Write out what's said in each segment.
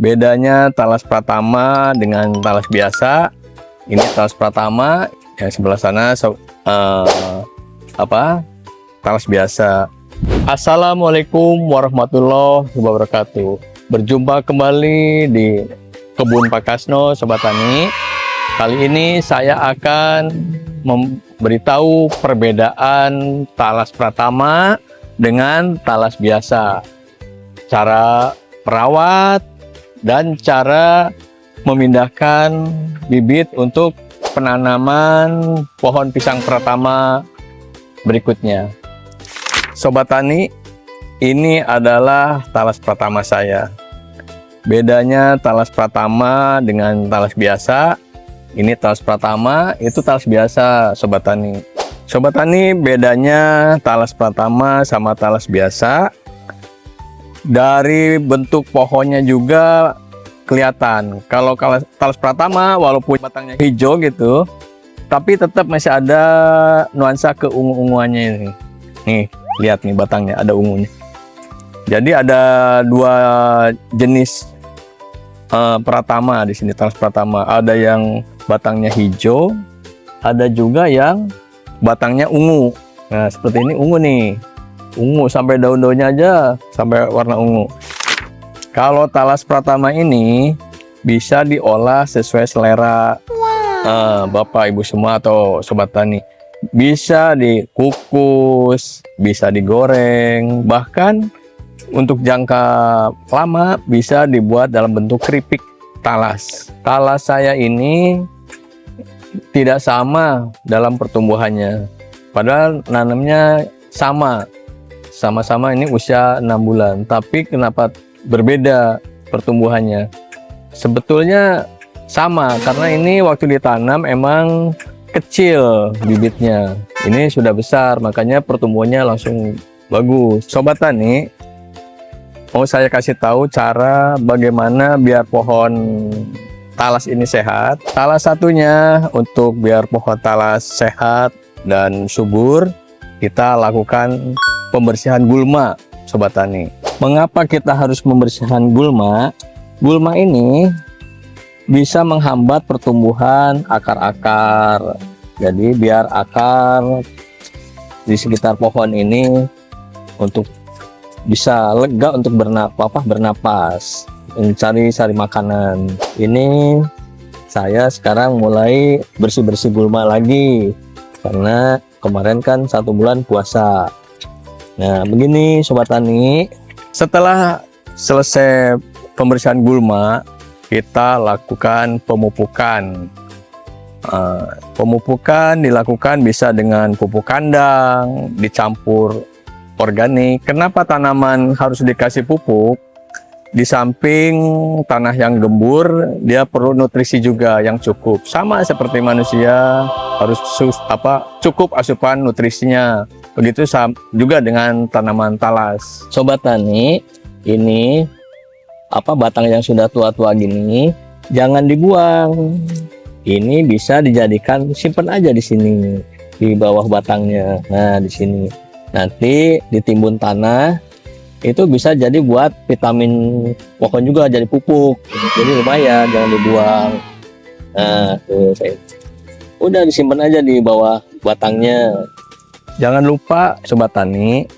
Bedanya talas pratama dengan talas biasa. Ini talas pratama, yang sebelah sana talas biasa. Assalamualaikum warahmatullahi wabarakatuh. Berjumpa kembali di Kebun Pak Kasno, Sobat Tani. Kali ini saya akan memberitahu perbedaan talas pratama dengan talas biasa, cara merawat dan cara memindahkan bibit untuk penanaman pohon pisang pratama berikutnya. Sobat Tani, ini adalah talas pratama saya. Bedanya talas pratama dengan talas biasa. Ini talas pratama, itu talas biasa, Sobat Tani. Sobat Tani, bedanya talas pratama sama talas biasa, dari bentuk pohonnya juga kelihatan. Kalau talas pratama, walaupun batangnya hijau gitu, tapi tetap masih ada nuansa keungu-unguannya ini. Nih, lihat nih batangnya ada ungunya. Jadi ada dua jenis pratama di sini, talas pratama. Ada yang batangnya hijau, ada juga yang batangnya ungu. Nah, seperti ini ungu nih, ungu sampai daun-daunnya aja sampai warna ungu. Kalau talas pratama ini bisa diolah sesuai selera Bapak Ibu semua atau Sobat Tani. Bisa dikukus, bisa digoreng, bahkan untuk jangka lama bisa dibuat dalam bentuk keripik talas. Talas saya ini tidak sama dalam pertumbuhannya, padahal nanamnya sama-sama ini usia 6 bulan, tapi kenapa berbeda pertumbuhannya? Sebetulnya sama, karena ini waktu ditanam emang kecil bibitnya, ini sudah besar, makanya pertumbuhannya langsung bagus. Sobat Tani, mau saya kasih tahu cara bagaimana biar pohon talas ini sehat. Salah satunya untuk biar pohon talas sehat dan subur, kita lakukan pembersihan gulma, Sobat Tani. Mengapa kita harus membersihkan gulma? Gulma ini bisa menghambat pertumbuhan akar-akar. Jadi biar akar di sekitar pohon ini untuk bisa lega untuk bernapas, mencari makanan. Ini saya sekarang mulai bersih-bersih gulma lagi karena kemarin kan 1 bulan puasa. Nah, begini Sobat Tani, setelah selesai pembersihan gulma, kita lakukan pemupukan. Pemupukan dilakukan bisa dengan pupuk kandang, dicampur organik. Kenapa tanaman harus dikasih pupuk? Di samping tanah yang gembur, dia perlu nutrisi juga yang cukup. Sama seperti manusia, harus cukup asupan nutrisinya. Begitu juga dengan tanaman talas. Sobat Tani, ini batang yang sudah tua-tua gini jangan dibuang. Ini bisa dijadikan, simpan aja di sini di bawah batangnya. Nah, di sini nanti ditimbun tanah, itu bisa jadi buat vitamin pohon juga, jadi pupuk. Jadi lumayan, jangan dibuang. Nah, tuh udah disimpan aja di bawah batangnya. Jangan lupa Sobat Tani,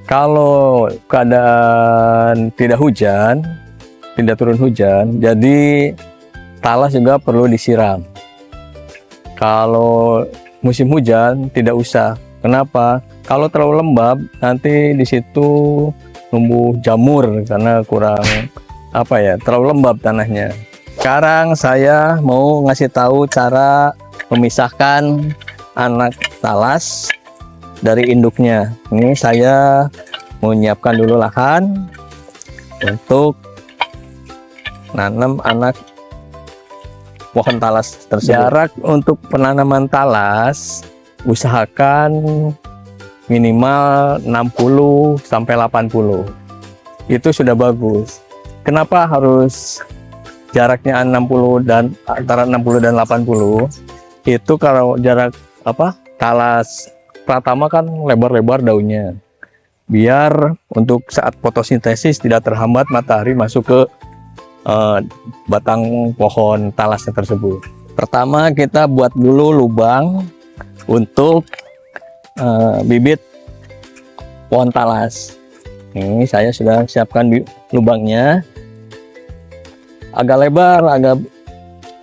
kalau keadaan tidak turun hujan, jadi talas juga perlu disiram. Kalau musim hujan tidak usah. Kenapa? Kalau terlalu lembab, nanti di situ tumbuh jamur karena kurang terlalu lembab tanahnya. Sekarang saya mau ngasih tahu cara memisahkan anak talas dari induknya. Ini saya mau menyiapkan dulu lahan untuk nanam anak pohon talas tersebut. Jarak untuk penanaman talas usahakan minimal 60 sampai 80. Itu sudah bagus. Kenapa harus jaraknya 60 dan antara 60 dan 80? Itu kalau jarak talas pratama kan lebar-lebar daunnya. Biar untuk saat fotosintesis tidak terhambat matahari masuk ke batang pohon talasnya tersebut. Pertama kita buat dulu lubang untuk bibit pohon talas. Ini saya sudah siapkan lubangnya, agak lebar,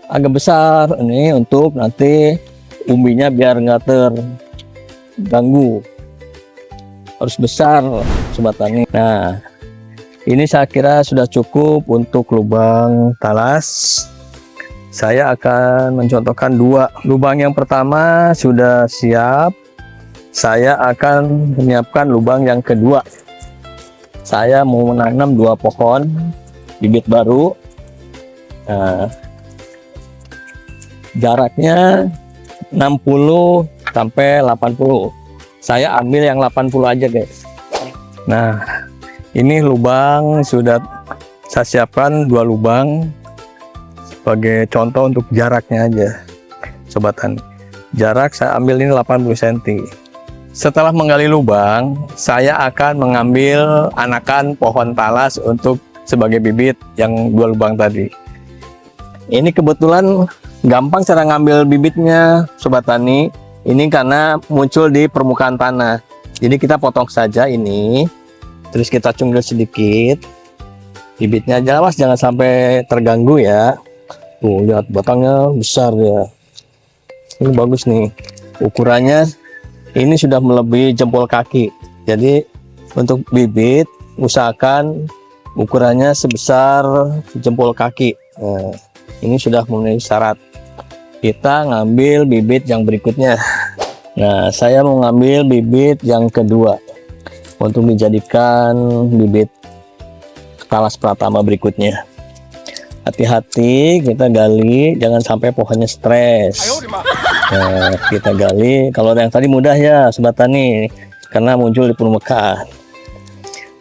agak besar. Ini untuk nanti umbinya biar nggak terganggu, harus besar sobat tani. Nah, ini saya kira sudah cukup untuk lubang talas. Saya akan mencontohkan dua lubang. Yang pertama sudah siap, saya akan menyiapkan lubang yang kedua. Saya mau menanam 2 pohon bibit baru. Nah, jaraknya 60 sampai 80. Saya ambil yang 80 aja guys. Nah, ini lubang sudah saya siapkan 2 lubang sebagai contoh untuk jaraknya aja sobat tani. Jarak saya ambil ini 80 cm. Setelah menggali lubang, saya akan mengambil anakan pohon talas untuk sebagai bibit yang 2 lubang tadi. Ini kebetulan gampang cara ngambil bibitnya sobat tani. Ini karena muncul di permukaan tanah. Jadi kita potong saja ini, terus kita cunggil sedikit. Bibitnya awas jangan sampai terganggu ya. Tuh lihat batangnya besar ya. Ini bagus nih. Ukurannya ini sudah melebihi jempol kaki. Jadi untuk bibit usahakan ukurannya sebesar jempol kaki. Nah, ini sudah memenuhi syarat. Kita ngambil bibit yang berikutnya. Nah, saya mau ngambil bibit yang kedua untuk dijadikan bibit talas pratama berikutnya. Hati-hati kita gali, jangan sampai pohonnya stres. Nah, kita gali. Kalau yang tadi mudah ya sobat tani, karena muncul di permukaan.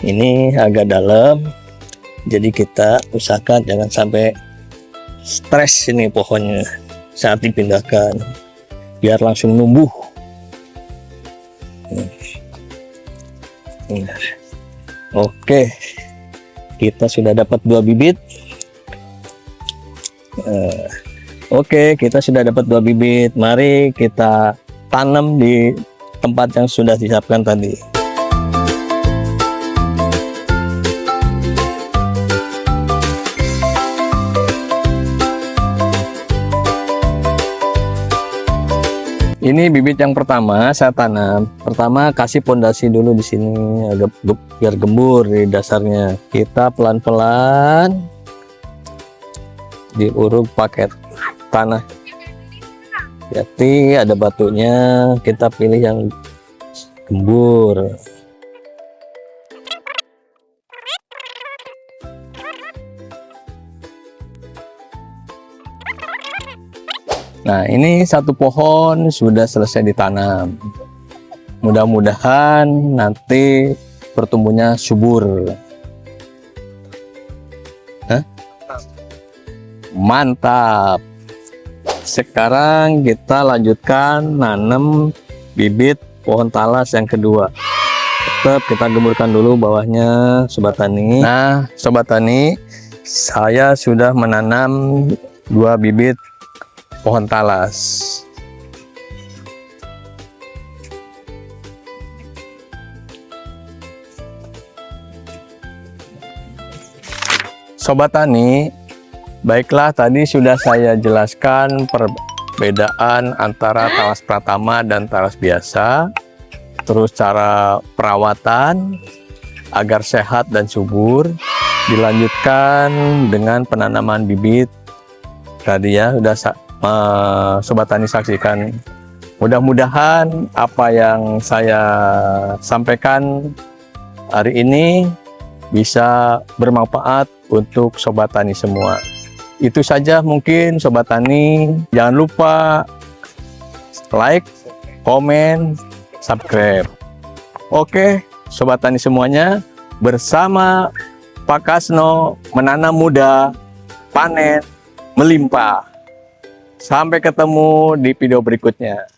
Ini agak dalam, jadi kita usahakan jangan sampai stres ini pohonnya saat dipindahkan, biar langsung numbuh. Oke, kita sudah dapat 2 bibit. Oke, kita sudah dapat 2 bibit. Mari kita tanam di tempat yang sudah disiapkan tadi. Ini bibit yang pertama saya tanam. Pertama kasih pondasi dulu di sini agak biar gembur di dasarnya. Kita pelan-pelan diuruk pakai tanah. Hati ada batunya, kita pilih yang gembur. Nah, ini 1 pohon sudah selesai ditanam. Mudah-mudahan nanti pertumbuhnya subur. Mantap. Sekarang kita lanjutkan nanam bibit pohon talas yang kedua. Tetap kita gemburkan dulu bawahnya sobat tani. Nah, sobat tani, saya sudah menanam 2 bibit pohon talas. Sobat tani, baiklah tadi sudah saya jelaskan perbedaan antara talas pratama dan talas biasa, terus cara perawatan agar sehat dan subur, dilanjutkan dengan penanaman bibit tadi ya, udah sobat tani saksikan. Mudah-mudahan apa yang saya sampaikan hari ini bisa bermanfaat untuk sobat tani semua. Itu saja mungkin sobat tani. Jangan lupa like, komen, subscribe. Oke, sobat tani semuanya, bersama Pak Kasno menanam muda, panen melimpah. Sampai ketemu di video berikutnya.